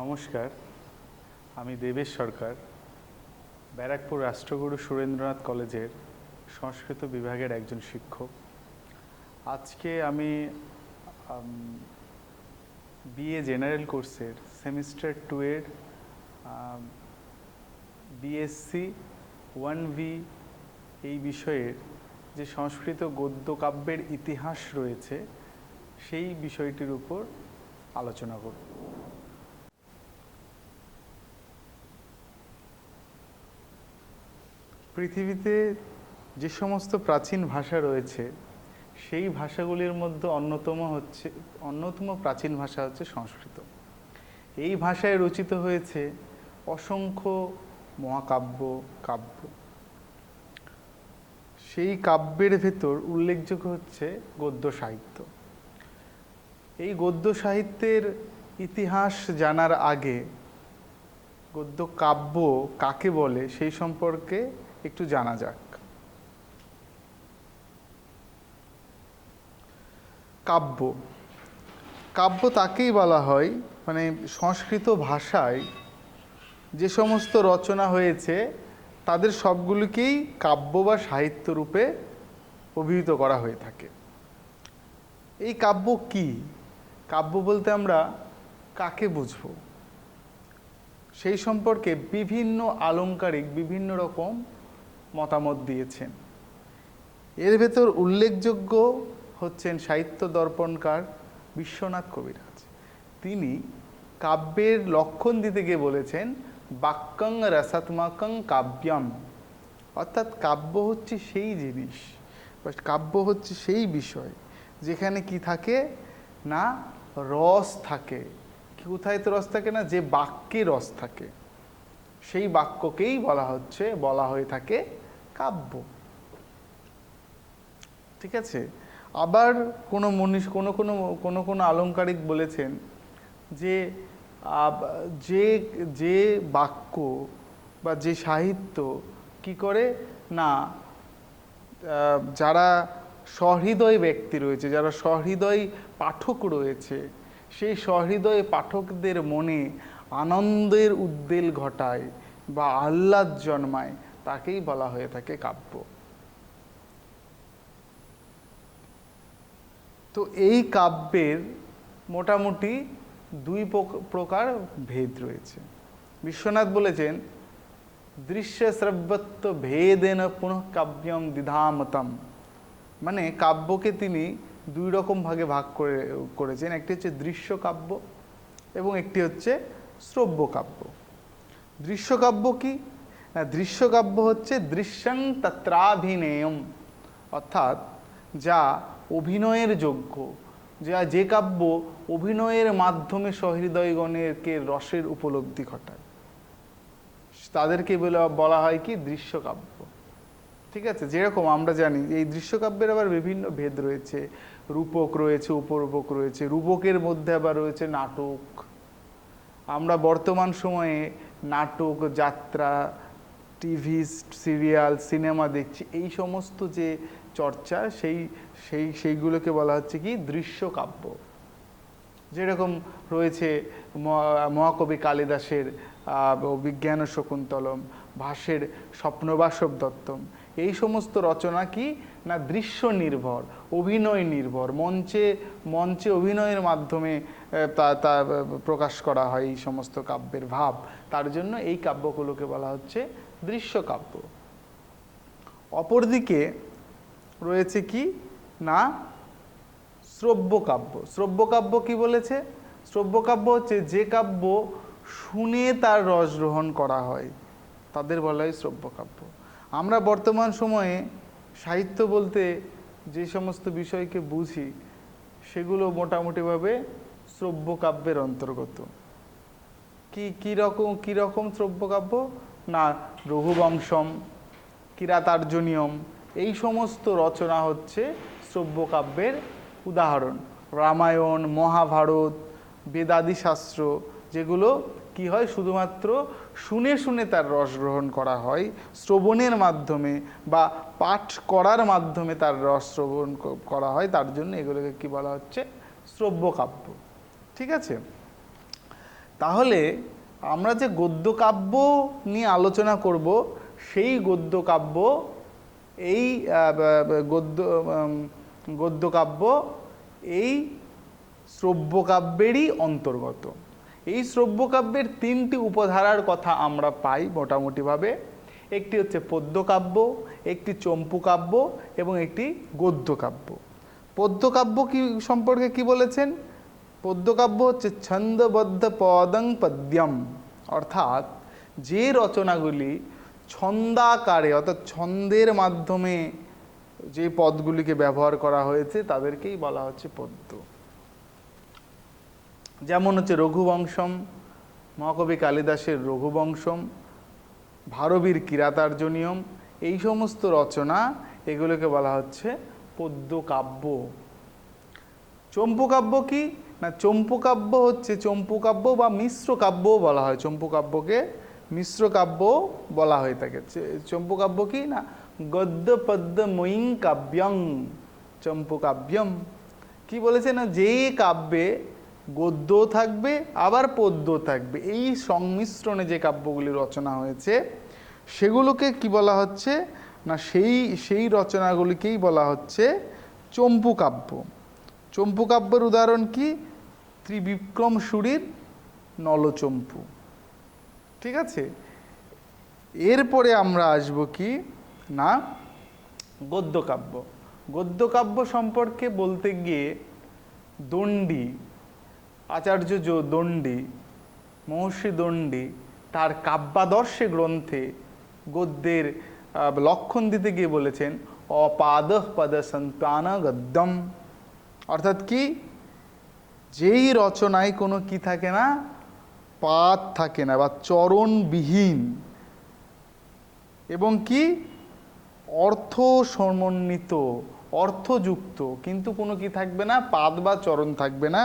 নমস্কার, আমি দেবেশ সরকার, ব্যারাকপুর রাষ্ট্রগুরু সুরেন্দ্রনাথ কলেজের সংস্কৃত বিভাগের একজন শিক্ষক। আজকে আমি বিএ জেনারেল কোর্সের সেমিস্টার 2 এর বিএসসি 1V এই বিষয়ের যে সংস্কৃত গদ্য কাব্যের ইতিহাস রয়েছে সেই বিষয়টির উপর আলোচনা করব। পৃথিবীতে যে সমস্ত প্রাচীন ভাষা রয়েছে সেই ভাষাগুলির মধ্যে অন্যতম প্রাচীন ভাষা হচ্ছে সংস্কৃত। এই ভাষায় রচিত হয়েছে অসংখ্য মহাকাব্য, কাব্য। সেই কাব্যের ভেতর উল্লেখযোগ্য হচ্ছে গদ্য সাহিত্য। এই গদ্য সাহিত্যের ইতিহাস জানার আগে গদ্য কাব্য কাকে বলে সেই সম্পর্কে একটু জানা যাক। কাব্য কাব্য তাকেই বলা হয়, মানে সংস্কৃত ভাষায় যে সমস্ত রচনা হয়েছে তাদের সবগুলোকেই কাব্য বা সাহিত্য রূপে অভিহিত করা হয়ে থাকে। এই কাব্য কি? কাব্য বলতে আমরা কাকে বুঝব সেই সম্পর্কে বিভিন্ন আলংকারিক বিভিন্ন রকম মতামত দিয়েছেন। এর ভেতর উল্লেখযোগ্য হচ্ছেন সাহিত্য দর্পণকার বিশ্বনাথ কবিরাজ। তিনি কাব্যের লক্ষণ দিতে গিয়ে বলেছেন বাক্যং রসাত্মকং কাব্যম, অর্থাৎ কাব্য হচ্ছে সেই জিনিস বা কাব্য হচ্ছে সেই বিষয় যেখানে কি থাকে না, রস থাকে। কোথায় তো রস থাকে না, যে বাক্যে রস থাকে সেই বাক্যকেই বলা হয়ে থাকে কাব্য। ঠিক আছে। আবার কোনো মনীষ কোনো আলংকারিক বলেছেন যে যে বাক্য বা যে সাহিত্য কি করে না, যারা সহৃদয় ব্যক্তি রয়েছে, যারা সহৃদয় পাঠক রয়েছে, সেই সহৃদয় পাঠকদের মনে আনন্দের উদ্বেল ঘটায় বা আহ্লাদ জন্মায়, তাকেই বলা হয়ে থাকে কাব্য। তো এই কাব্যের মোটামুটি দুই প্রকার ভেদ রয়েছে। বিশ্বনাথ বলেছেন দৃশ্য শ্রব্যত্ব ভেদেন পুনঃ কাব্যম দ্বিধামতম, মানে কাব্যকে তিনি দুই রকম ভাগে ভাগ করেছেন। একটি হচ্ছে দৃশ্য কাব্য এবং একটি হচ্ছে শ্রব্য কাব্য। দৃশ্য কাব্য কি না, দৃশ্য কাব্য হচ্ছে দৃশ্যং তত্রাভিনেয়ম, অর্থাৎ যা অভিনয়ের যোগ্য, যে কাব্য অভিনয়ের মাধ্যমে সহৃদয়গণেরকে রসের উপলব্ধি ঘটায়, তাদেরকে বলা হয় কি দৃশ্যকাব্য। ঠিক আছে। যেরকম আমরা জানি এই দৃশ্যকাব্যের আবার বিভিন্ন ভেদ রয়েছে, রূপক রয়েছে, উপরূপক রয়েছে। রূপকের মধ্যে আবার রয়েছে নাটক। আমরা বর্তমান সময়ে নাটক, যাত্রা, টিভি সিরিয়াল, সিনেমা দেখছি, এই সমস্ত যে চর্চা সেইগুলোকে বলা হচ্ছে কি দৃশ্যকাব্য। যেরকম রয়েছে মহাকবি কালিদাসের বিজ্ঞান শকুন্তলম, ভাসের স্বপ্নবাসব দত্তম, এই সমস্ত রচনা কি না দৃশ্য নির্ভর, অভিনয় নির্ভর, মঞ্চে অভিনয়ের মাধ্যমে তা প্রকাশ করা হয় এই সমস্ত কাব্যের ভাব। তার জন্য এই কাব্যগুলোকে বলা হচ্ছে দৃশ্যকাব্য। অপরদিকে রয়েছে কি না শ্রব্য কাব্য। শ্রব্য কাব্য কি বলেছে? শ্রব্য কাব্য হচ্ছে যে কাব্য শুনে তার রস গ্রহণ করা হয়, তাদের বলা হয় শ্রব্য কাব্য। আমরা বর্তমান সময়ে সাহিত্য বলতে যে সমস্ত বিষয়কে বুঝি সেগুলো মোটামুটিভাবে শ্রব্য কাব্যের অন্তর্গত। কি রকম শ্রব্য কাব্য না, রঘুবংশম, কিরাতার্জুনীয়ম, এই সমস্ত রচনা হচ্ছে শ্রব্য কাব্যের উদাহরণ। রামায়ণ, মহাভারত, বেদাদি শাস্ত্র, যেগুলো কি হয় শুধুমাত্র শুনে শুনে তার রস গ্রহণ করা হয়, শ্রবণের মাধ্যমে বা পাঠ করার মাধ্যমে তার রস শ্রবণ করা হয়, তার জন্য এগুলোকে কি বলা হচ্ছে শ্রব্য কাব্য। ঠিক আছে। তাহলে আমরা যে গদ্যকাব্য নিয়ে আলোচনা করব, সেই গদ্যকাব্য এই গদ্যকাব্য এই শ্রব্যকাব্যেরই অন্তর্গত। এই শ্রব্যকাব্যের তিনটি উপধারার কথা আমরা পাই মোটামুটিভাবে। একটি হচ্ছে পদ্যকাব্য, একটি চম্পুকাব্য এবং একটি গদ্যকাব্য। পদ্যকাব্য কি সম্পর্কে কি বলেছেন? পদ্যকাব্য হচ্ছে ছন্দবদ্ধ পদং পদ্যম, অর্থাৎ যে রচনাগুলি ছন্দাকারে অর্থাৎ ছন্দের মাধ্যমে যে পদগুলিকে ব্যবহার করা হয়েছে তাদেরকেই বলা হচ্ছে পদ্য। যেমন হচ্ছে রঘুবংশম, মহাকবি কালিদাসের রঘুবংশম, ভারবীর কিরাতার্জনীয়ম, এই সমস্ত রচনা, এগুলোকে বলা হচ্ছে পদ্যকাব্য। চম্পুকাব্য কি না, চম্পুকাব্য হচ্ছে চম্পুকাব্য বা মিশ্র কাব্যও বলা হয়, চম্পুকাব্যকে মিশ্র কাব্য বলা হয়ে থাকে। চম্পুকাব্য কি না, গদ্য পদ্যময়ীং কাব্যং চম্পুকাব্যম। কি বলেছে না, যেই কাব্যে গদ্য থাকবে আবার পদ্য থাকবে, এই সংমিশ্রণে যে কাব্যগুলি রচনা হয়েছে সেগুলোকে কি বলা হচ্ছে না, সেই রচনাগুলিকেই বলা হচ্ছে চম্পুকাব্য। চম্পুকাব্যের উদাহরণ কি, ত্রিবিক্রম সুরীর নলচম্পু। ঠিক আছে, এরপরে আমরা আসব কি না গদ্যকাব্য। গদ্যকাব্য সম্পর্কে বলতে গিয়ে দণ্ডী, আচার্য দণ্ডী, মহর্ষি দণ্ডী তার কাব্যাদর্শে গ্রন্থে গদ্যের লক্ষণ দিতে গিয়ে বলেছেন অপাদ পদ সন্তান গদ্যম, অর্থাৎ কি, যেই রচনায় কোনো কি থাকে না, পাদ থাকে না বা চরণবিহীন, এবং কি অর্থ সমন্বিত অর্থযুক্ত, কিন্তু কোনো কি থাকবে না, পাদ বা চরণ থাকবে না,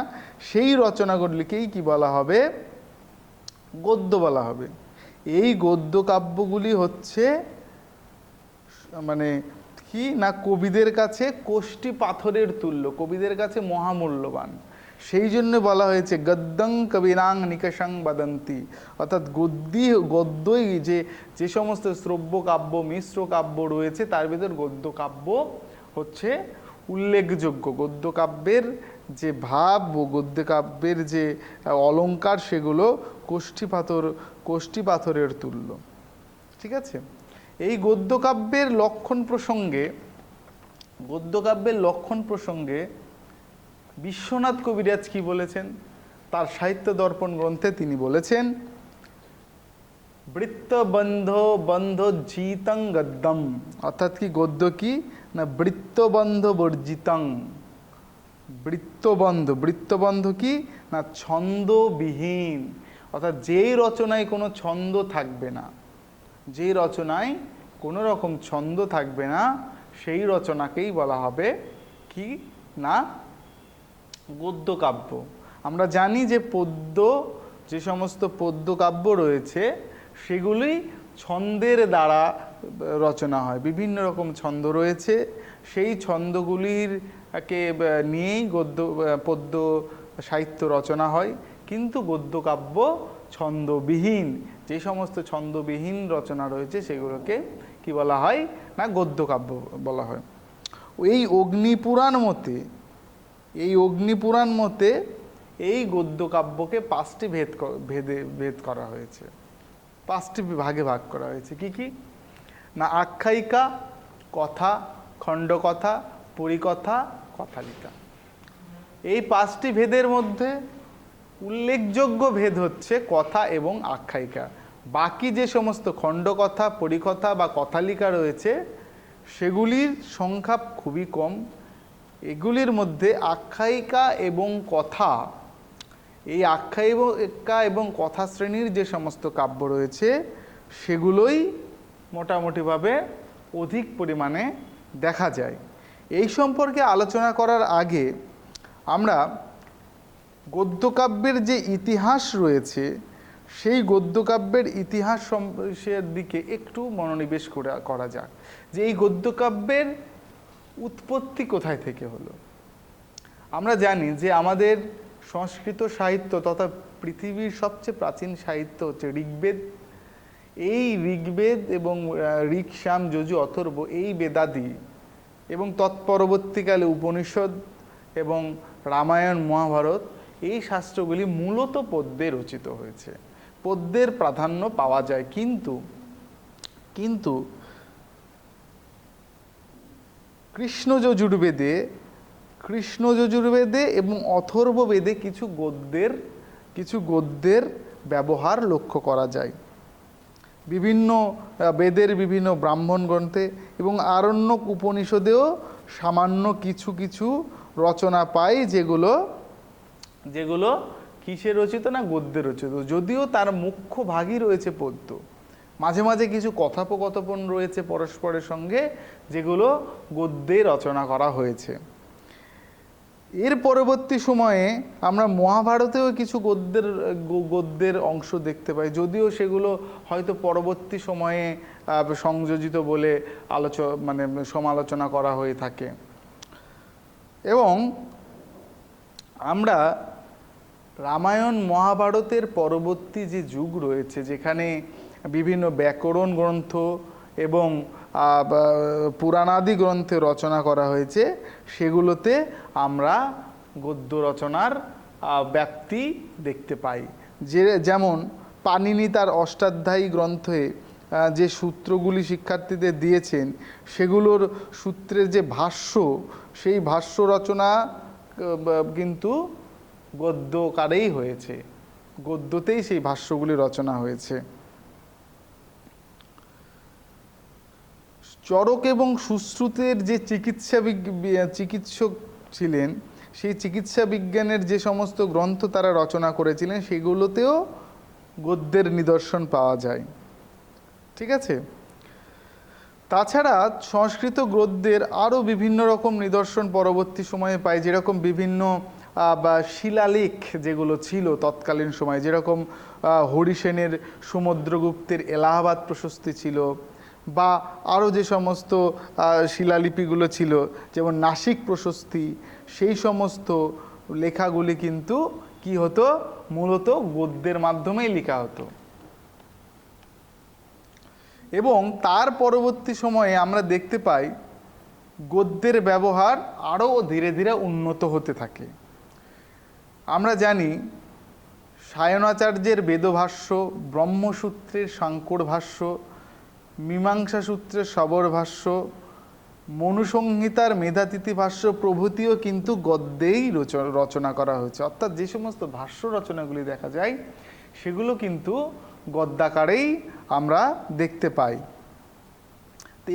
সেই রচনাগুলিকেই কি বলা হবে, গদ্য বলা হবে। এই গদ্য কাব্যগুলি হচ্ছে মানে কি না, কবিদের কাছে কোষ্ঠী পাথরের তুল্য, কবিদের কাছে মহামূল্যবান। সেই জন্য বলা হয়েছে গদ্যং কবিরাং নিকষং বদন্তি, অর্থাৎ গদ্যই যে সমস্ত শ্রব্য কাব্য মিশ্র কাব্য রয়েছে তার ভিতর গদ্য কাব্য হচ্ছে উল্লেখযোগ্য। গদ্য কাব্যের যে ভাব ও গদ্য কাব্যের যে অলঙ্কার সেগুলো কোষ্ঠী পাথরের তুল্য। ঠিক আছে, এই গদ্য কাব্যের লক্ষণ প্রসঙ্গে বিশ্বনাথ কবিরাজ কি বলেছেন, তার সাহিত্য দর্পণ গ্রন্থে তিনি বলেছেন বৃত্তবন্ধ বন্ধোজ্জিতং গদ্যম, অর্থাৎ কি গদ্য কি না, বৃত্তবন্ধ বর্জিতং। বৃত্তবন্ধ কি না, ছন্দবিহীন, অর্থাৎ যেই রচনায় কোনো ছন্দ থাকবে না, যেই রচনায় কোনো রকম ছন্দ থাকবে না, সেই রচনাকেই বলা হবে কি না গদ্য কাব্য। আমরা জানি যে যে সমস্ত পদ্য কাব্য রয়েছে সেগুলি ছন্দের দ্বারা রচনা হয়, বিভিন্ন রকম ছন্দ রয়েছে, সেই ছন্দগুলিরকে নিয়েই পদ্য সাহিত্য রচনা হয়। কিন্তু গদ্য কাব্য ছন্দবিহীন, যে সমস্ত ছন্দবিহীন রচনা রয়েছে সেগুলোকে কি বলা হয় না গদ্য কাব্য বলা হয়। এই অগ্নিপুরাণ মতে এই গদ্য কাব্যকে 5টি ভেদ করা হয়েছে, 5টি ভাগে ভাগ করা হয়েছে। কি কি না, আখ্যায়িকা, কথা, খণ্ডকথা, পরিকথা, কথালিকা। এই 5টি ভেদের মধ্যে উল্লেখযোগ্য ভেদ হচ্ছে কথা এবং আখ্যায়িকা। বাকি যে সমস্ত খণ্ডকথা, পরিকথা বা কথালিকা রয়েছে সেগুলির সংখ্যা খুবই কম। এগুলির মধ্যে আখ্যায়িকা এবং কথা, এই আখ্যায়িকা এবং কথা শ্রেণীর যে সমস্ত কাব্য রয়েছে সেগুলোই মোটামুটিভাবে অধিক পরিমাণে দেখা যায়। এই সম্পর্কে আলোচনা করার আগে আমরা গদ্যকাব্যের যে ইতিহাস রয়েছে সেই গদ্যকাব্যের ইতিহাসের দিকে একটু মনোনিবেশ করা যাক, যে এই গদ্যকাব্যের উৎপত্তি কোথায় থেকে হলো। আমরা জানি যে আমাদের সংস্কৃত সাহিত্য তথা পৃথিবীর সবচেয়ে প্রাচীন সাহিত্য হচ্ছে ঋগ্বেদ। এই ঋগ্বেদ এবং ঋক, সাম, যজু, অথর্ব এই বেদাদি এবং তৎপরবর্তীকালে উপনিষদ এবং রামায়ণ, মহাভারত এই শাস্ত্রগুলি মূলত পদ্যে রচিত হয়েছে। পদ্যের প্রাধান্য পাওয়া যায়, কিন্তু কৃষ্ণ যজুর্বেদে এবং অথর্ব বেদে কিছু গদ্যের ব্যবহার লক্ষ্য করা যায়। বিভিন্ন বেদের বিভিন্ন ব্রাহ্মণ গ্রন্থে এবং আরণ্যক উপনিষদেও সামান্য কিছু রচনা পাই, যেগুলো কিসে রচিত না গদ্যে রচিত, যদিও তার মুখ্য ভাগই রয়েছে পদ্য। মাঝে মাঝে কিছু কথোপকথন রয়েছে পরস্পরের সঙ্গে, যেগুলো গদ্যে রচনা করা হয়েছে। এর পরবর্তী সময়ে আমরা মহাভারতেও কিছু গদ্যের অংশ দেখতে পাই, যদিও সেগুলো হয়তো পরবর্তী সময়ে সংযোজিত বলে সমালোচনা করা হয়ে থাকে। এবং আমরা রামায়ণ মহাভারতের পরবর্তী যে যুগ রয়েছে, যেখানে বিভিন্ন ব্যাকরণ গ্রন্থ এবং পুরাণাদি গ্রন্থে রচনা করা হয়েছে, সেগুলোতে আমরা গদ্য রচনার ব্যাপ্তি দেখতে পাই। যেমন পাণিনি তার অষ্টাধ্যায়ী গ্রন্থে যে সূত্রগুলি শিক্ষার্থীদের দিয়েছেন, সেগুলোর সূত্রের যে ভাষ্য, সেই ভাষ্য রচনা কিন্তু গদ্যকারেই হয়েছে, গদ্যতেই সেই ভাষ্যগুলি রচনা হয়েছে। চরক এবং সুশ্রুতের যে চিকিৎসক ছিলেন, সেই চিকিৎসা বিজ্ঞানের যে সমস্ত গ্রন্থ তারা রচনা করেছিলেন, সেগুলোতেও গদ্যের নিদর্শন পাওয়া যায়। ঠিক আছে? তাছাড়া সংস্কৃত গদ্যের আরও বিভিন্ন রকম নিদর্শন পরবর্তী সময়ে পাই, যেরকম বিভিন্ন শিলালেখ যেগুলো ছিল তৎকালীন সময়ে, যেরকম হরিসেনের সমুদ্রগুপ্তের এলাহাবাদ প্রশস্তি ছিল, বা আরও যে সমস্ত শিলালিপিগুলো ছিল যেমন নাসিক প্রশস্তি, সেই সমস্ত লেখাগুলি কিন্তু কি হতো, মূলত গদ্যের মাধ্যমেই লেখা হতো। এবং তার পরবর্তী সময়ে আমরা দেখতে পাই গদ্যের ব্যবহার আরও ধীরে ধীরে উন্নত হতে থাকে। আমরা জানি সায়নাচার্যের বেদভাষ্য, ব্রহ্মসূত্রের সাংকর ভাষ্য, মীমাংসা সূত্রের সবর ভাষ্য, মনুসংহিতার মেধাতিথি ভাষ্য প্রভৃতিও কিন্তু গদ্যেই রচনা করা হয়েছে। অর্থাৎ যে সমস্ত ভাষ্য রচনাগুলি দেখা যায়, সেগুলো কিন্তু গদ্যাকারেই আমরা দেখতে পাই।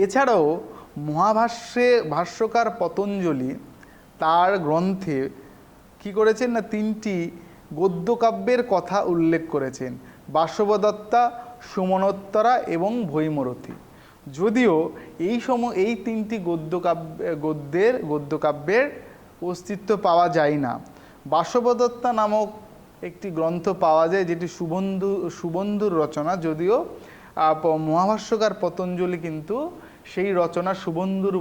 এছাড়াও ভাষ্যকার পতঞ্জলি তার গ্রন্থে কি করেছেন না, 3টি গদ্যকাব্যের কথা উল্লেখ করেছেন: বাসবদত্তা, সুমনোত্তরা এবং ভৈমরথী। যদিও এই 3টি গদ্যকাব্যের অস্তিত্ব পাওয়া যায় না। বাসবদত্তা নামক একটি গ্রন্থ পাওয়া যায়, যেটি সুবন্ধুর রচনা, যদিও মহাভাষ্যকার পতঞ্জলি কিন্তু সেই রচনা সুবন্ধুর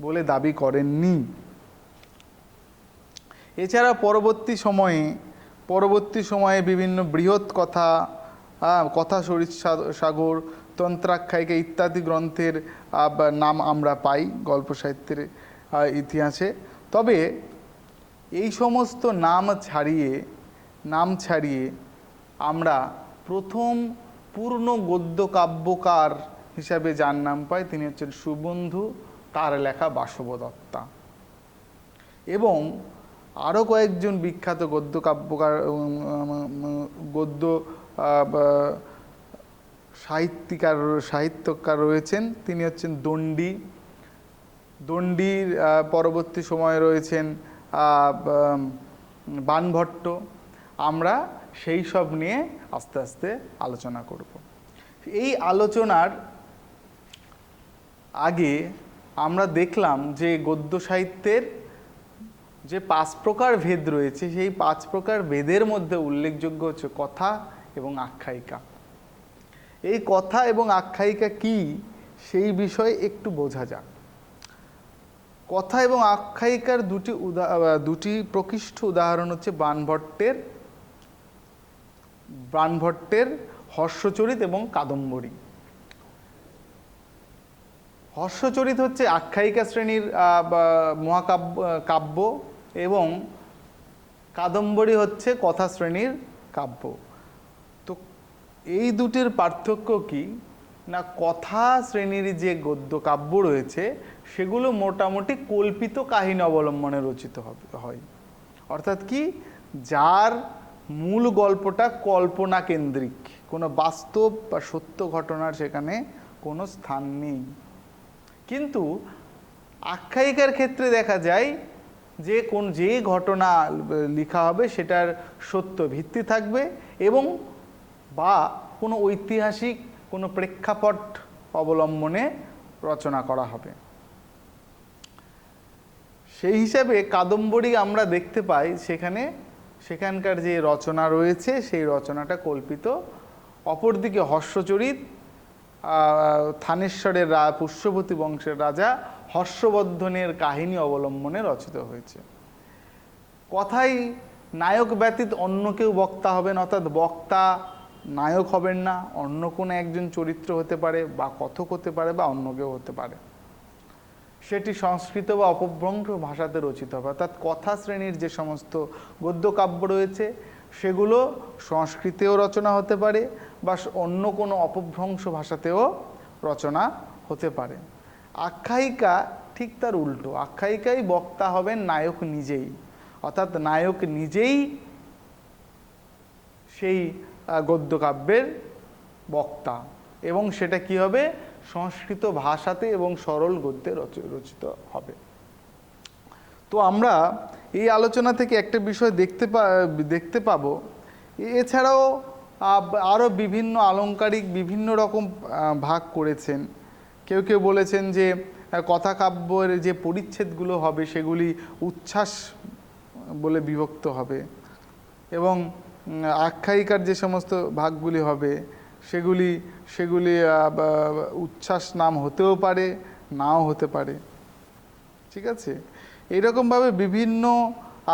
বলে দাবি করেননি। এছাড়া পরবর্তী সময়ে বিভিন্ন বৃহৎ কথা সাগর, তন্ত্রাখ্যায়িকা ইত্যাদি গ্রন্থের নাম আমরা পাই গল্প সাহিত্যের ইতিহাসে। তবে এই সমস্ত নাম ছাড়িয়ে আমরা প্রথম পূর্ণ গদ্য কাব্যকার হিসাবে যার নাম পাই, তিনি হচ্ছেন সুবন্ধু, তার লেখা বাসবদত্তা। এবং আরও কয়েকজন বিখ্যাত গদ্য সাহিত্যকার রয়েছেন। তিনি হচ্ছেন দণ্ডির পরবর্তী সময়ে রয়েছেন বাণভট্ট। আমরা সেই সব নিয়ে আস্তে আস্তে আলোচনা করব। এই আলোচনার আগে আমরা দেখলাম যে গদ্য সাহিত্যের যে 5 প্রকার ভেদ রয়েছে, সেই 5 প্রকার ভেদের মধ্যে উল্লেখযোগ্য হচ্ছে কথা এবং আখ্যায়িকা। এই কথা এবং আখ্যায়িকা কি, সেই বিষয়ে একটু বোঝা যাক। কথা এবং আখ্যায়িকার দুটি প্রকৃষ্ট উদাহরণ হচ্ছে বাণভট্টের হর্ষচরিত এবং কাদম্বরী। হর্ষচরিত হচ্ছে আখ্যায়িকা শ্রেণীর কাব্য এবং কাদম্বরী হচ্ছে কথা শ্রেণীর কাব্য। তো এই দুটির পার্থক্য কি না, কথা শ্রেণীর যে গদ্য কাব্য রয়েছে সেগুলো মোটামুটি কল্পিত কাহিনী অবলম্বনে রচিত হয়, অর্থাৎ কি যার মূল গল্পটা কল্পনা কেন্দ্রিক, কোনো বাস্তব বা সত্য ঘটনার সেখানে কোনো স্থান নেই। কিন্তু আখ্যায়িকার ক্ষেত্রে দেখা যায় যে যে ঘটনা লেখা হবে সেটার সত্য ভিত্তি থাকবে এবং বা কোনো ঐতিহাসিক কোনো প্রেক্ষাপট অবলম্বনে রচনা করা হবে। সেই হিসাবে কাদম্বরী আমরা দেখতে পাই সেখানকার যে রচনা রয়েছে সেই রচনাটা কল্পিত। অপরদিকে হর্ষচরিত থানেশ্বরের পুষ্যবতী বংশের রাজা হর্ষবর্ধনের কাহিনী অবলম্বনে রচিত হয়েছে। কথায় নায়ক ব্যতীত অন্য কেউ বক্তা হবেন, অর্থাৎ বক্তা নায়ক হবেন না, অন্য কোনো একজন চরিত্র হতে পারে বা কথক হতে পারে বা অন্য কেউ হতে পারে, সেটি সংস্কৃত বা অপভ্রংশ ভাষাতে রচিত হবে। অর্থাৎ কথা শ্রেণীর যে সমস্ত গদ্য কাব্য রয়েছে সেগুলো সংস্কৃতেও রচনা হতে পারে বা অন্য কোনো অপভ্রংশ ভাষাতেও রচনা হতে পারে। আখ্যায়িকা ঠিক তার উল্টো, আখ্যায়িকাই বক্তা হবেন নায়ক নিজেই, অর্থাৎ নায়ক নিজেই সেই গদ্যকাব্যের বক্তা, এবং সেটা কি হবে সংস্কৃত ভাষাতে এবং সরল গদ্যে রচিত হবে। তো আমরা এই আলোচনা থেকে একটা বিষয় দেখতে পাবো, এছাড়াও আরও বিভিন্ন আলংকারিক বিভিন্ন রকম ভাগ করেছেন। কেউ কেউ বলেছেন যে কথা কাব্যের যে পরিচ্ছেদগুলো হবে সেগুলি উচ্ছ্বাস বলে বিভক্ত হবে এবং আখ্যায়িকার যে সমস্ত ভাগগুলি হবে সেগুলি উচ্ছ্বাস নাম হতেও পারে, নাও হতে পারে। ঠিক আছে, এইরকমভাবে বিভিন্ন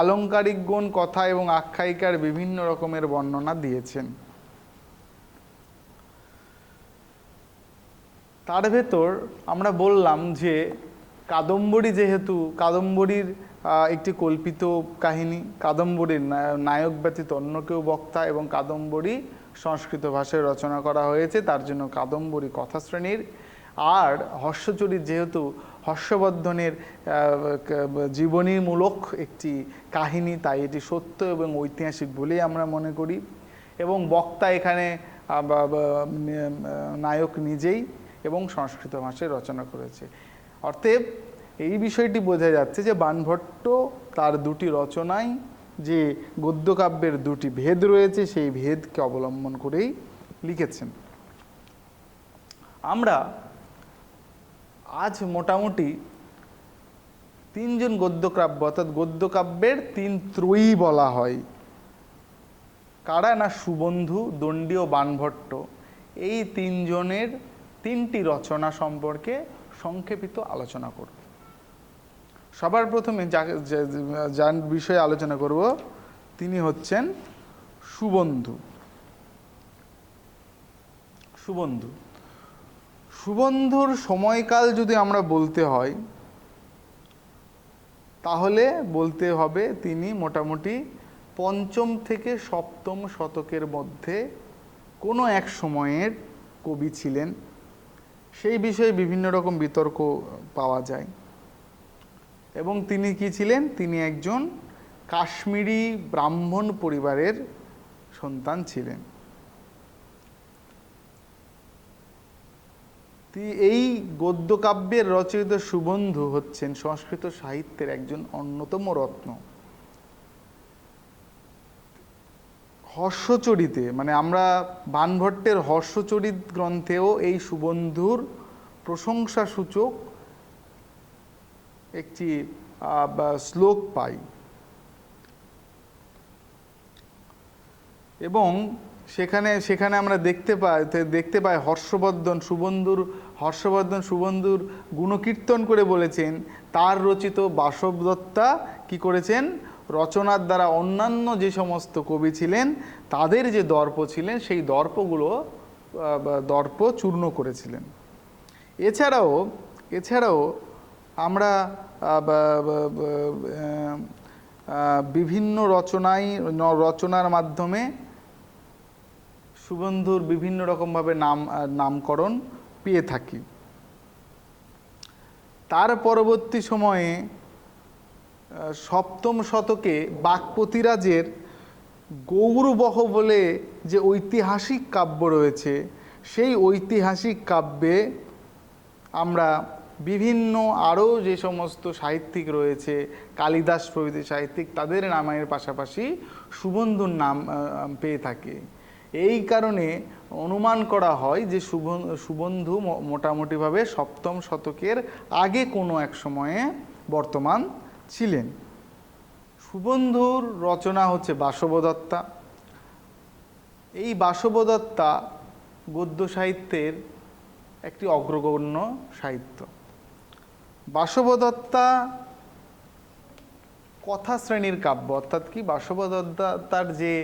আলংকারিকগণ কথা এবং আখ্যায়িকার বিভিন্ন রকমের বর্ণনা দিয়েছেন। তার ভেতর আমরা বললাম যে কাদম্বরী, যেহেতু কাদম্বরীর একটি কল্পিত কাহিনী, কাদম্বরীর নায়ক ব্যতীত অন্য কেউ বক্তা এবং কাদম্বরী সংস্কৃত ভাষায় রচনা করা হয়েছে, তার জন্য কাদম্বরী কথা শ্রেণীর। আর হর্ষচরিত যেহেতু হর্ষবর্ধনের জীবনীমূলক একটি কাহিনী, তাই এটি সত্য এবং ঐতিহাসিক বলেই আমরা মনে করি, এবং বক্তা এখানে নায়ক নিজেই এবং সংস্কৃত ভাষায় রচনা করেছে। অতএব এই বিষয়টি বোঝা যাচ্ছে যে বাণভট্ট তার দুটি রচনায় যে গদ্যকাব্যের দুটি ভেদ রয়েছে সেই ভেদকে অবলম্বন করেই লিখেছেন। আমরা আজ মোটামুটি তিনজন গদ্যকাব্য, অর্থাৎ গদ্যকাব্যের তিন ত্রয়ী বলা হয়, কারা না সুবন্ধু, দণ্ডী ও বাণভট্ট, এই তিনজনের তিনটি রচনা সম্পর্কে সংক্ষেপিত আলোচনা করব। সবার প্রথমে যার বিষয়ে আলোচনা করব তিনি হচ্ছেন সুবন্ধু। সুবন্ধুর সময়কাল যদি আমরা বলতে হয় তাহলে বলতে হবে তিনি মোটামুটি ৫ম থেকে ৭ম শতকের মধ্যে কোনো এক সময়ের কবি ছিলেন। সেই বিষয়ে বিভিন্ন রকম বিতর্ক পাওয়া যায়। এবং তিনি কি ছিলেন? তিনি একজন কাশ্মীরি ব্রাহ্মণ পরিবারের সন্তান ছিলেন। এই গদ্যকাব্যের রচয়িতা সুবন্ধু হচ্ছেন সংস্কৃত সাহিত্যের একজন অন্যতম রত্ন। হর্ষচরিতে, মানে আমরা বাণভট্টের হর্ষচরিত গ্রন্থেও এই সুবন্ধুর প্রশংসাসূচক একটি শ্লোক পাই, এবং সেখানে আমরা দেখতে পাই হর্ষবর্ধন সুবন্ধুর গুণকীর্তন করে বলেছেন তার রচিত বাসবদত্তা কি করেছেন, রচনার দ্বারা অন্যান্য যে সমস্ত কবি ছিলেন তাদের যে দর্প ছিলেন সেই দর্প চূর্ণ করেছিলেন। এছাড়াও আমরা বিভিন্ন রচনার মাধ্যমে সুবন্ধুর বিভিন্ন রকমভাবে নামকরণ পেয়ে থাকি। তার পরবর্তী সময়ে সপ্তম শতকে বাক্পতিরাজের গৌরবহ বলে যে ঐতিহাসিক কাব্য রয়েছে, সেই ঐতিহাসিক কাব্যে আমরা বিভিন্ন আরও যে সমস্ত সাহিত্যিক রয়েছে, কালিদাস প্রভৃতি সাহিত্যিক, তাদের নামের পাশাপাশি সুবন্ধুর নাম পেয়ে থাকে। এই কারণে অনুমান করা হয় যে সুবন্ধু মোটামুটিভাবে সপ্তম শতকের আগে কোনো এক সময়ে বর্তমান ছিলেন। সুবন্ধুর রচনা হচ্ছে বাসবদত্তা। এই বাসবদত্তা গদ্য সাহিত্যের একটি অগ্রগণ্য সাহিত্য। বাসবদত্তা কথা শ্রেণীর কাব্য, অর্থাৎ কি বাসবদত্তার যে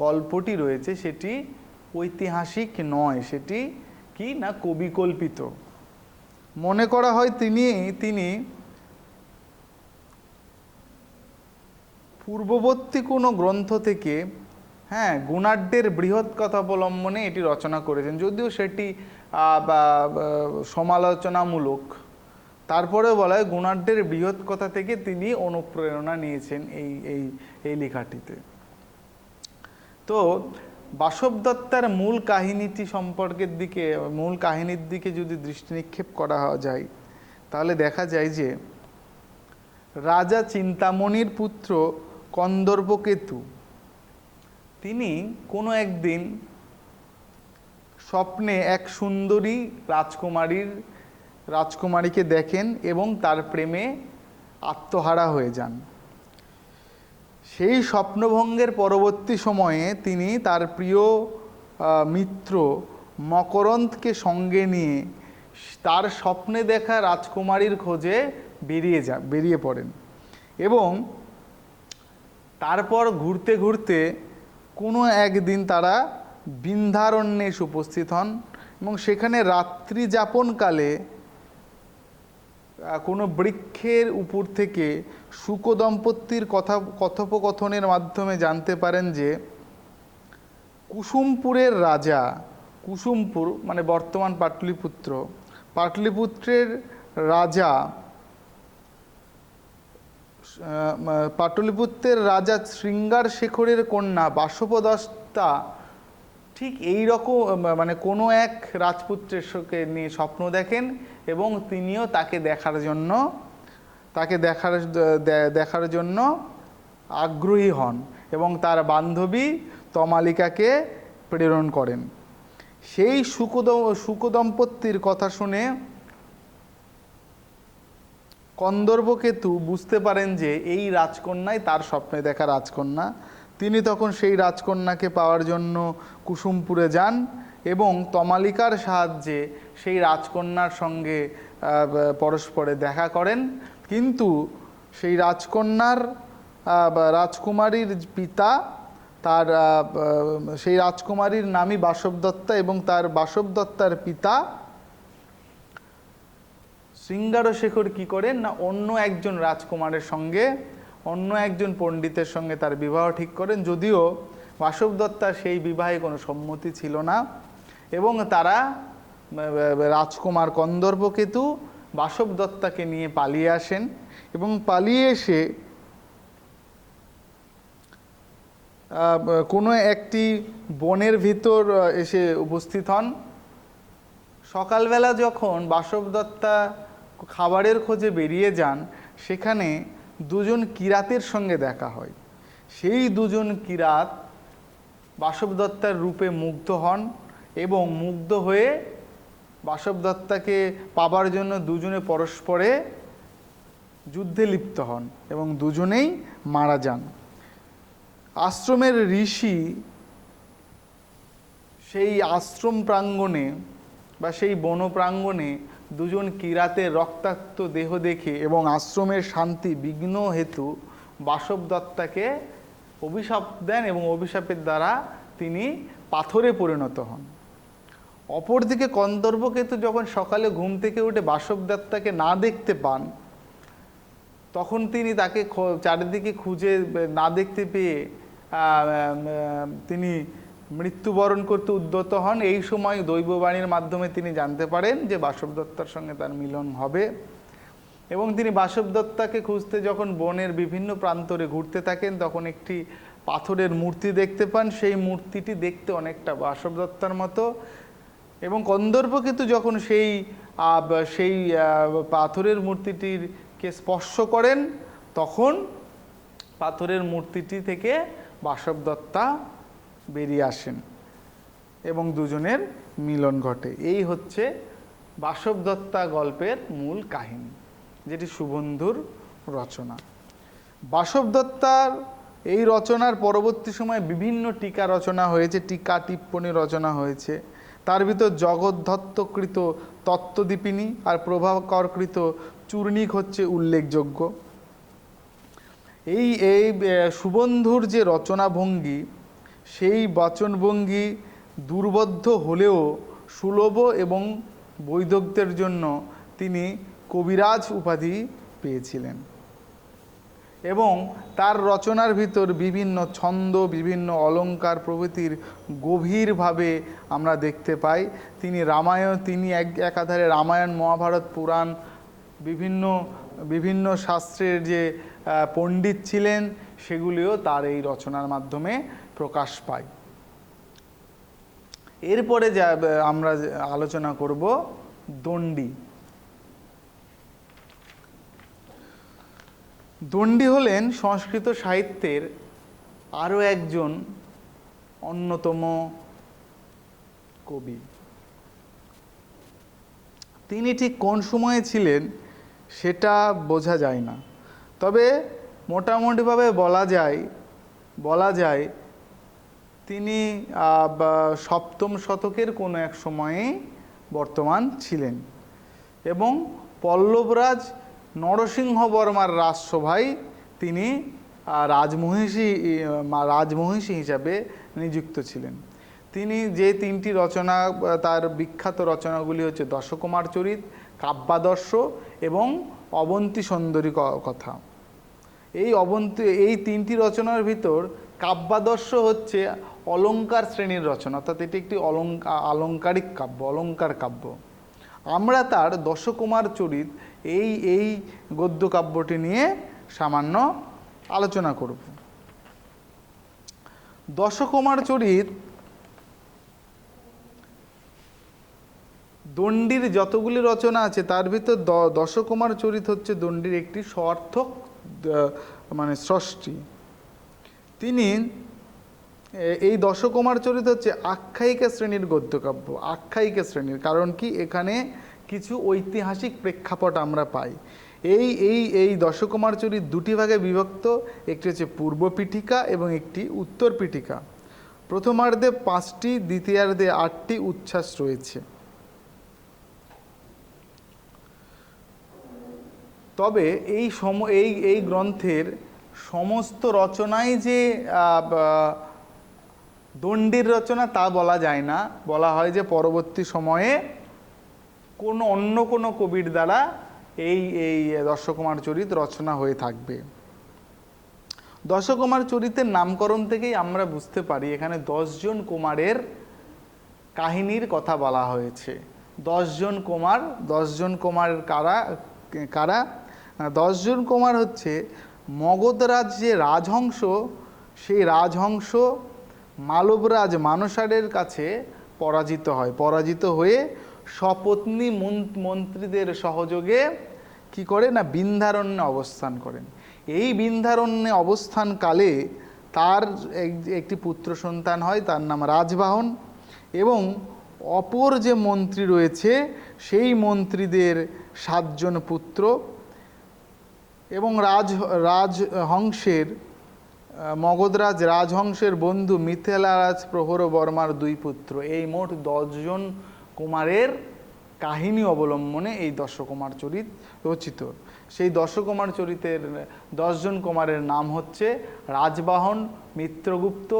গল্পটি রয়েছে সেটি ঐতিহাসিক নয়, সেটি কি না কবিকল্পিত। মনে করা হয় তিনি পূর্ববর্তী কোনো গ্রন্থ থেকে গুণাঢ্যের বৃহৎ কথা অবলম্বনে এটি রচনা করেছেন, যদিও সেটি সমালোচনামূলক। তারপরেও বলা হয় গুণাঢ্যের বৃহৎ কথা থেকে তিনি অনুপ্রেরণা নিয়েছেন এই লেখাটিতে। তো বাসবদত্তার মূল কাহিনীর দিকে যদি দৃষ্টি নিক্ষেপ করা যায় তাহলে দেখা যায় যে রাজা চিন্তামণির পুত্র কন্দর্পকেতু তিনি কোনো একদিন স্বপ্নে এক সুন্দরী রাজকুমারীকে দেখেন এবং তার প্রেমে আত্মহারা হয়ে যান। সেই স্বপ্নভঙ্গের পরবর্তী সময়ে তিনি তার প্রিয় মিত্র মকরন্দকে সঙ্গে নিয়ে তার স্বপ্নে দেখা রাজকুমারীর খোঁজে বেরিয়ে পড়েন এবং তারপর ঘুরতে ঘুরতে কোনো একদিন তারা বিন্ধ্যারণ্যে এসে উপস্থিত হন এবং সেখানে রাত্রি যাপনকালে কোনো বৃক্ষের উপর থেকে শুক দম্পতির কথোপকথনের মাধ্যমে জানতে পারেন যে কুসুমপুরের রাজা, কুসুমপুর মানে বর্তমান পাটলিপুত্রের রাজা, পাটলিপুত্রের রাজা শৃঙ্গার শেখরের কন্যা বাসবদত্তা ঠিক এই রকম মানে কোনো এক রাজপুত্রের সঙ্গে নিয়ে স্বপ্ন দেখেন এবং তিনিও তাকে দেখার জন্য আগ্রহী হন এবং তার বান্ধবী তমালিকাকে প্রেরণ করেন। সেই শুকদম্পতির কথা শুনে কন্দর্পকেতু বুঝতে পারেন যে এই রাজকন্যাই তার স্বপ্নে দেখা রাজকন্যা। তিনি তখন সেই রাজকন্যাকে পাওয়ার জন্য কুসুমপুরে যান এবং তমালিকার সাহায্যে সেই রাজকন্যার সঙ্গে পরস্পরে দেখা করেন। কিন্তু সেই রাজকুমারীর পিতা সেই রাজকুমারীর নামই বাসবদত্তা এবং তার বাসবদত্তার পিতা শৃঙ্গারশেখর কি করেন না অন্য একজন রাজকুমারের সঙ্গে, অন্য একজন পণ্ডিতের সঙ্গে তার বিবাহ ঠিক করেন, যদিও বাসবদত্তার সেই বিবাহে কোনো সম্মতি ছিল না এবং তারা রাজকুমার কন্দর্পকেতু বাসবদত্তাকে নিয়ে পালিয়ে আসেন এবং পালিয়ে এসে কোনো একটি বনের ভিতর এসে উপস্থিত হন। সকালবেলা যখন বাসবদত্তা খাবারের খোঁজে বেরিয়ে যান সেখানে দুজন কিরাতের সঙ্গে দেখা হয়। সেই দুজন কিরাত বাসবদত্তার রূপে মুগ্ধ হন এবং মুগ্ধ হয়ে বাসবদত্তাকে পাবার জন্য দুজনে পরস্পরে যুদ্ধে লিপ্ত হন এবং দুজনেই মারা যান। আশ্রমের ঋষি সেই আশ্রম প্রাঙ্গণে বা সেই বন প্রাঙ্গণে দুজন কিরাতের রক্তাক্ত দেহ দেখে এবং আশ্রমের শান্তি বিঘ্ন হেতু বাসব দত্তাকে অভিশাপ দেন এবং অভিশাপের দ্বারা তিনি পাথরে পরিণত হন। অপরদিকে কন্দর্পকেতু যখন সকালে ঘুম থেকে উঠে বাসব দত্তাকে না দেখতে পান, তখন তিনি তাকে চারিদিকে খুঁজে না দেখতে পেয়ে তিনি মৃত্যুবরণ করতে উদ্যত হন। এই সময় দৈববাণীর মাধ্যমে তিনি জানতে পারেন যে বাসব দত্তার সঙ্গে তার মিলন হবে এবং তিনি বাসব দত্তাকে খুঁজতে যখন বনের বিভিন্ন প্রান্তরে ঘুরতে থাকেন, তখন একটি পাথরের মূর্তি দেখতে পান। সেই মূর্তিটি দেখতে অনেকটা বাসব দত্তার মতো এবং কন্দর্পকেতু যখন সেই পাথরের মূর্তিটিকে স্পর্শ করেন, তখন পাথরের মূর্তিটি থেকে বাসব দত্তা বেরিয়ে আসেন এবং দুজনের মিলন ঘটে। এই হচ্ছে বাসব দত্তা গল্পের মূল কাহিনী, যেটি সুবন্ধুর রচনা। বাসব দত্তার এই রচনার পরবর্তী সময়ে বিভিন্ন টিকা রচনা হয়েছে, টিকা টিপ্পনী রচনা হয়েছে। তার ভিতর জগদ্ধত্তকৃত তত্ত্বদীপিনী আর প্রভাকরকৃত চূর্ণিক হচ্ছে উল্লেখযোগ্য। এই সুবন্ধুর যে রচনাভঙ্গি, সেই বচনভঙ্গি দুর্বোধ্য হলেও সুলভ এবং বৈদগ্ধ্যের জন্য তিনি কবিরাজ উপাধি পেয়েছিলেন এবং তার রচনার ভিতর বিভিন্ন ছন্দ, বিভিন্ন অলঙ্কার প্রভৃতির গভীরভাবে আমরা দেখতে পাই। তিনি একাধারে রামায়ণ, মহাভারত, পুরাণ, বিভিন্ন শাস্ত্রের যে পণ্ডিত ছিলেন, সেগুলিও তার এই রচনার মাধ্যমে প্রকাশ পায়। এরপরে যা আমরা আলোচনা করব দণ্ডী। দণ্ডী হলেন সংস্কৃত সাহিত্যের আরও একজন অন্যতম কবি। তিনি ঠিক কোন সময়ে ছিলেন সেটা বোঝা যায় না, তবে মোটামুটিভাবে বলা যায় তিনি সপ্তম শতকের কোনো এক সময়ে বর্তমান ছিলেন এবং পল্লবরাজ নরসিংহবর্মার রাজসভায় তিনি রাজমহিষী হিসাবে নিযুক্ত ছিলেন। তিনি যে তিনটি রচনা, তার বিখ্যাত রচনাগুলি হচ্ছে দশকুমার চরিত, কাব্যাদর্শ এবং অবন্তী সুন্দরী কথা। এই তিনটি রচনার ভিতর কাব্যাদর্শ হচ্ছে অলঙ্কার শ্রেণীর রচনা, অর্থাৎ এটি একটি আলঙ্কারিক কাব্য, অলঙ্কার কাব্য। আমরা তার দশকুমার চরিত এই গদ্য কাব্যটি নিয়ে সামান্য আলোচনা করব। দশকুমার চরিত দণ্ডির যতগুলি রচনা আছে তার ভিতর দশকুমার চরিত হচ্ছে দণ্ডির একটি স্বার্থক সৃষ্টি। তিনি এই দশকুমার চরিত হচ্ছে আখ্যায়িকা শ্রেণীর গদ্যকাব্য। আখ্যায়িকা শ্রেণীর কারণ কি, এখানে কিছু ঐতিহাসিক প্রেক্ষাপট আমরা পাই। এই দশকুমার চরিত দুটি ভাগে বিভক্ত, একটি হচ্ছে পূর্ব পীঠিকা এবং একটি উত্তর পীঠিকা। প্রথমার্ধে 5টি, দ্বিতীয়ার্ধে 8টি উচ্ছ্বাস রয়েছে। তবে এই গ্রন্থের সমস্ত রচনাই যে দণ্ডির রচনা তা বলা যায় না। বলা হয় যে পরবর্তী সময়ে অন্য কোনো কবির দ্বারা এই দশকুমার চরিত রচনা হয়ে থাকবে। দশকুমার চরিতের নামকরণ থেকেই আমরা বুঝতে পারি এখানে 10 জন কুমারের কাহিনীর কথা বলা হয়েছে। 10 জন কুমার কারা? 10 জন কুমার হচ্ছে মগধরাজ যে রাজহংস, সেই রাজহংস মালবরাজ মানসারের কাছে পরাজিত হয়ে সপত্নী মন্ত্রীদের সহযোগে কি করে না, বিন্ধ্যারণ্যে অবস্থান করেন। এই বিন্ধ্যারণ্যে অবস্থানকালে তার একটি পুত্র সন্তান হয়, তার নাম রাজবাহন, এবং অপর যে মন্ত্রী রয়েছে সেই মন্ত্রীদের 7 জন পুত্র এবং রাজহংসের মগধরাজ রাজহংসের বন্ধু মিথিলারাজ প্রহর বর্মার 2 পুত্র। এই মোট 10 জন কুমারের কাহিনী অবলম্বনে এই দশকুমার চরিত রচিত। সেই দশকুমার চরিতের 10 জন কুমারের নাম হচ্ছে রাজবাহন, মিত্রগুপ্ত,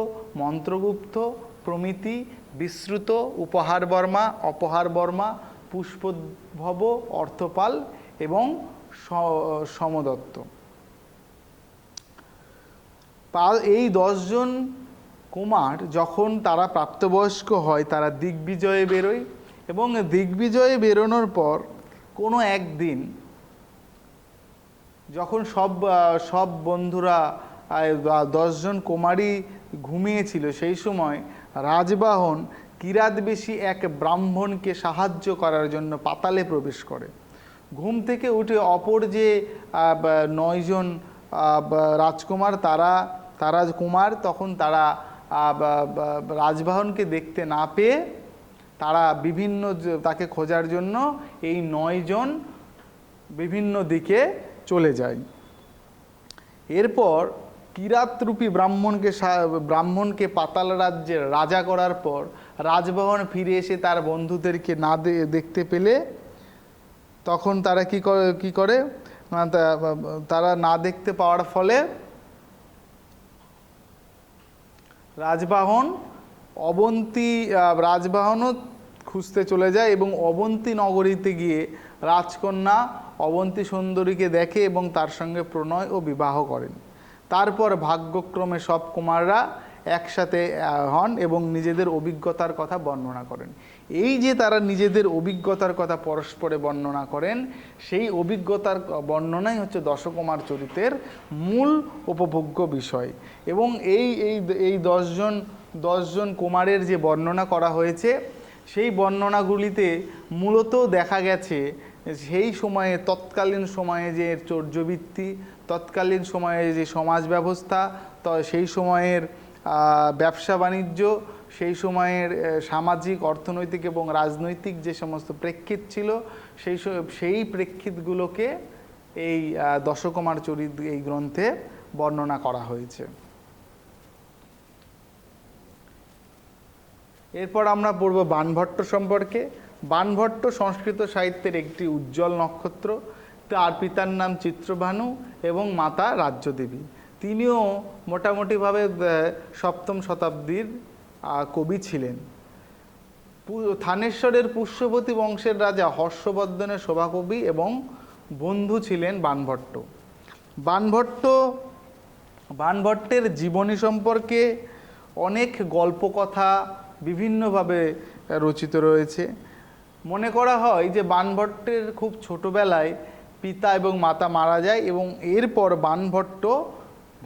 মন্ত্রগুপ্ত, প্রমিতি, বিশ্রুত, উপহার বর্মা, অপহার বর্মা, পুষ্পভব, অর্থপাল এবং সমদত্ত। এই 10 জন কুমার যখন তারা প্রাপ্তবয়স্ক হয় তারা দিগ্বিজয়ে বেরোয়, এবং দিগ্বিজয়ে বেরোনোর পর কোনো একদিন যখন সব বন্ধুরা 10 জন কুমারী ঘুমিয়েছিল, সেই সময় রাজবাহন কিরাতবেশী এক ব্রাহ্মণকে সাহায্য করার জন্য পাতালে প্রবেশ করে। ঘুম থেকে উঠে অপর যে 9 জন রাজকুমার তারা কুমার তখন তারা রাজবাহনকে দেখতে না পেয়ে তারা তাকে খোঁজার জন্য এই 9 জন বিভিন্ন দিকে চলে যায়। এরপর কিরাতরূপী ব্রাহ্মণকে পাতাল রাজ্যের রাজা করার পর রাজবাহন ফিরে এসে তার বন্ধুদেরকে না দেখতে পেলে তখন তারা কি করে তারা না দেখতে পাওয়ার ফলে রাজবাহনও খুঁজতে চলে যায় এবং অবন্তী নগরীতে গিয়ে রাজকন্যা অবন্তী সুন্দরীকে দেখে এবং তার সঙ্গে প্রণয় ও বিবাহ করেন। তারপর ভাগ্যক্রমে সব কুমাররা একসাথে হন এবং নিজেদের অভিজ্ঞতার কথা বর্ণনা করেন। এই যে তারা নিজেদের অভিজ্ঞতার কথা পরস্পরে বর্ণনা করেন, সেই অভিজ্ঞতার বর্ণনাই হচ্ছে দশকুমার চরিতের মূল উপভোগ্য বিষয়। এবং এই 10 জন কুমারের যে বর্ণনা করা হয়েছে, সেই বর্ণনাগুলিতে মূলত দেখা গেছে সেই সময়ে তৎকালীন সময়ে যে চর্যবৃত্তি, তৎকালীন সময়ে যে সমাজ ব্যবস্থা, সেই সময়ের ব্যবসা বাণিজ্য, সেই সময়ের সামাজিক, অর্থনৈতিক এবং রাজনৈতিক যে সমস্ত প্রেক্ষিত ছিল, সেই প্রেক্ষিতগুলোকে এই দশকুমার চরিত এই গ্রন্থে বর্ণনা করা হয়েছে। এরপর আমরা পড়ব বাণভট্ট সম্পর্কে। বাণভট্ট সংস্কৃত সাহিত্যের একটি উজ্জ্বল নক্ষত্র। তার পিতার নাম চিত্রভানু এবং মাতা রাজ্যদেবী। তিনিও মোটামুটিভাবে 7ম শতাব্দীর কবি ছিলেন। থানেশ্বরের পুষ্যবতী বংশের রাজা হর্ষবর্ধনের সভাকবি এবং বন্ধু ছিলেন বাণভট্ট। বাণভট্টের জীবনী সম্পর্কে অনেক গল্পকথা বিভিন্নভাবে রচিত রয়েছে। মনে করা হয় যে বাণভট্টের খুব ছোটবেলায় পিতা এবং মাতা মারা যায় এবং এরপর বাণভট্ট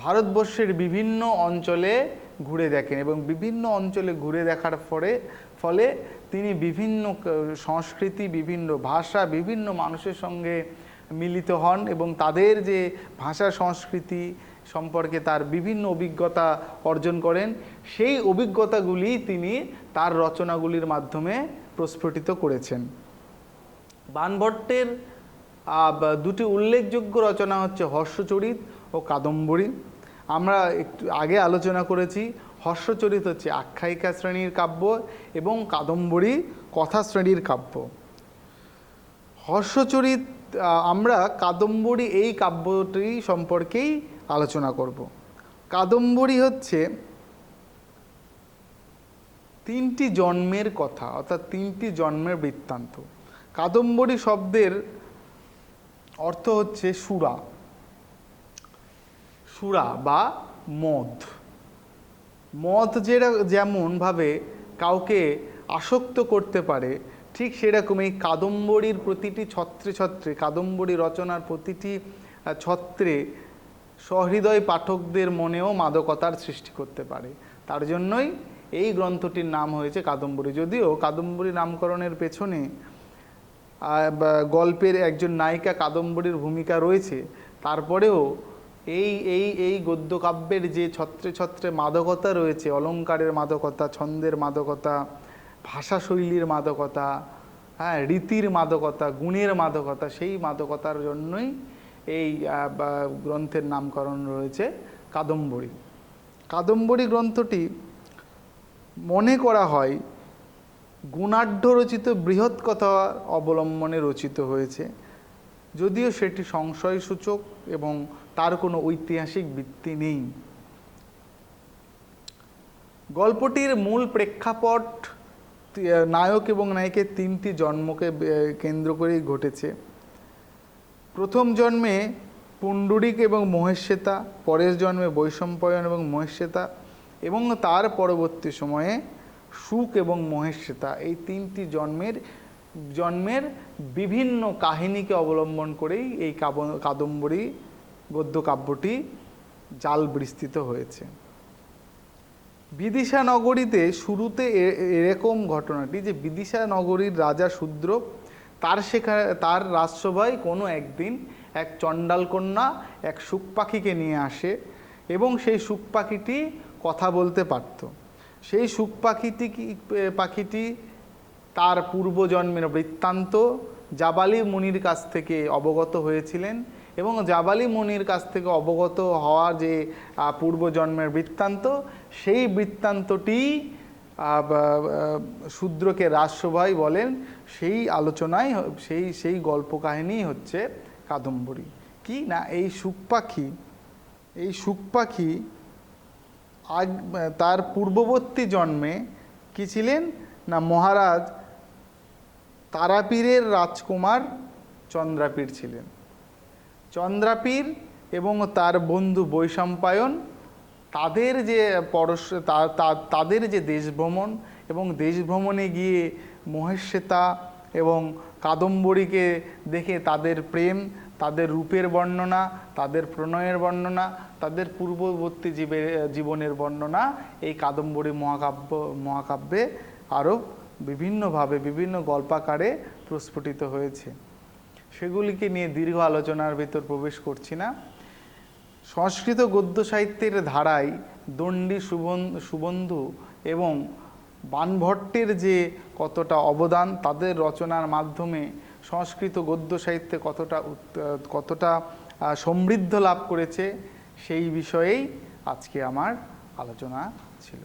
ভারতবর্ষের বিভিন্ন অঞ্চলে ঘুরে দেখেন এবং বিভিন্ন অঞ্চলে ঘুরে দেখার ফলে তিনি বিভিন্ন সংস্কৃতি, বিভিন্ন ভাষা, বিভিন্ন মানুষের সঙ্গে মিলিত হন এবং তাদের যে ভাষা সংস্কৃতি সম্পর্কে তার বিভিন্ন অভিজ্ঞতা অর্জন করেন। সেই অভিজ্ঞতাগুলি তিনি তার রচনাগুলির মাধ্যমে প্রস্ফুটিত করেছেন। বাণভট্টের 2টি উল্লেখযোগ্য রচনা হচ্ছে হর্ষচরিত ও কাদম্বরী। আমরা একটু আগে আলোচনা করেছি, হর্ষচরিত হচ্ছে আখ্যায়িকা শ্রেণীর কাব্য এবং কাদম্বরী কথা শ্রেণীর কাব্য। হর্ষচরিত আমরা কাদম্বরী এই কাব্যটি সম্পর্কেই আলোচনা করব। কাদম্বরী হচ্ছে 3টি জন্মের কথা, অর্থাৎ 3টি জন্মের বৃত্তান্ত। কাদম্বরী শব্দের অর্থ হচ্ছে সুরা বা মদ। যেমনভাবে কাউকে আসক্ত করতে পারে, ঠিক সেরকম এই কাদম্বরীর প্রতিটি ছত্রে ছত্রে, কাদম্বরী রচনার প্রতিটি ছত্রে সহৃদয় পাঠকদের মনেও মাদকতার সৃষ্টি করতে পারে। তার জন্যই এই গ্রন্থটির নাম হয়েছে কাদম্বরী। যদিও কাদম্বরী নামকরণের পেছনে গল্পের একজন নায়িকা কাদম্বরীর ভূমিকা রয়েছে, তারপরেও এই গদ্যকাব্যের যে ছত্রে ছত্রে মাদকতা রয়েছে, অলঙ্কারের মাদকতা, ছন্দের মাদকতা, ভাষাশৈলীর মাদকতা, রীতির মাদকতা, গুণের মাদকতা, সেই মাদকতার জন্যই এই গ্রন্থের নামকরণ রয়েছে কাদম্বরী। কাদম্বরী গ্রন্থটি মনে করা হয় গুণাঢ্য রচিত বৃহৎ কথা অবলম্বনে রচিত হয়েছে, যদিও সেটি সংশয়সূচক এবং তার কোনো ঐতিহাসিক ভিত্তি নেই। গল্পটির মূল প্রেক্ষাপট নায়ক এবং নায়িকের তিনটি জন্মকে কেন্দ্র করেই ঘটেছে। প্রথম জন্মে পুণ্ডরিক এবং মহেশ্বেতা, পরের জন্মে বৈশম্পায়ন এবং মহেশ্বেতা, এবং তার পরবর্তী সময়ে শুক এবং মহেশ্বেতা, এই তিনটি জন্মের বিভিন্ন কাহিনীকে অবলম্বন করেই এই কাদম্বরী গদ্য কাব্যটি জাল বিস্তৃত হয়েছে। বিদিশা নগরীতে শুরুতে এরকম ঘটনাটি যে বিদিশা নগরীর রাজা শূদ্র, তার রাজসভায় কোনো একদিন এক চণ্ডাল কন্যা এক শুক পাখিকে নিয়ে আসে এবং সেই শুক পাখিটি কথা বলতে পারত। সেই শুক পাখিটি তার পূর্বজন্মের বৃত্তান্ত জাবালি মুনির কাছ থেকে অবগত হয়েছিলেন, এবং জাবালি মুনির কাছ থেকে অবগত হওয়া যে পূর্বজন্মের বৃত্তান্ত, সেই বৃত্তান্তটি শূদ্রকে রাজসভায় বলেন। সেই আলোচনায় সেই গল্প কাহিনী হচ্ছে কাদম্বরী। কি না, এই শুক পাখি তার পূর্ববর্তী জন্মে কি ছিলেন না, মহারাজ তারাপীরের রাজকুমার চন্দ্রাপীর ছিলেন। চন্দ্রাপীর এবং তার বন্ধু বৈশম্পায়ন তাদের যে দেশভ্রমণ, এবং দেশভ্রমণে গিয়ে মহেশ্বেতা এবং কাদম্বরীকে দেখে তাদের প্রেম, তাদের রূপের বর্ণনা, তাদের প্রণয়ের বর্ণনা, তাদের পূর্ববর্তী জীবনের বর্ণনা এই কাদম্বরী মহাকাব্যে আরও বিভিন্নভাবে বিভিন্ন গল্পাকারে প্রস্ফুটিত হয়েছে। সেগুলিকে নিয়ে দীর্ঘ আলোচনার ভিতর প্রবেশ করছি না। সংস্কৃত গদ্য সাহিত্যের ধারায় দণ্ডী, সুবন্ধু এবং বাণভট্টের যে কতটা অবদান, তাদের রচনার মাধ্যমে সংস্কৃত গদ্য সাহিত্যে কতটা সমৃদ্ধ লাভ করেছে, সেই বিষয়েই আজকে আমার আলোচনা ছিল।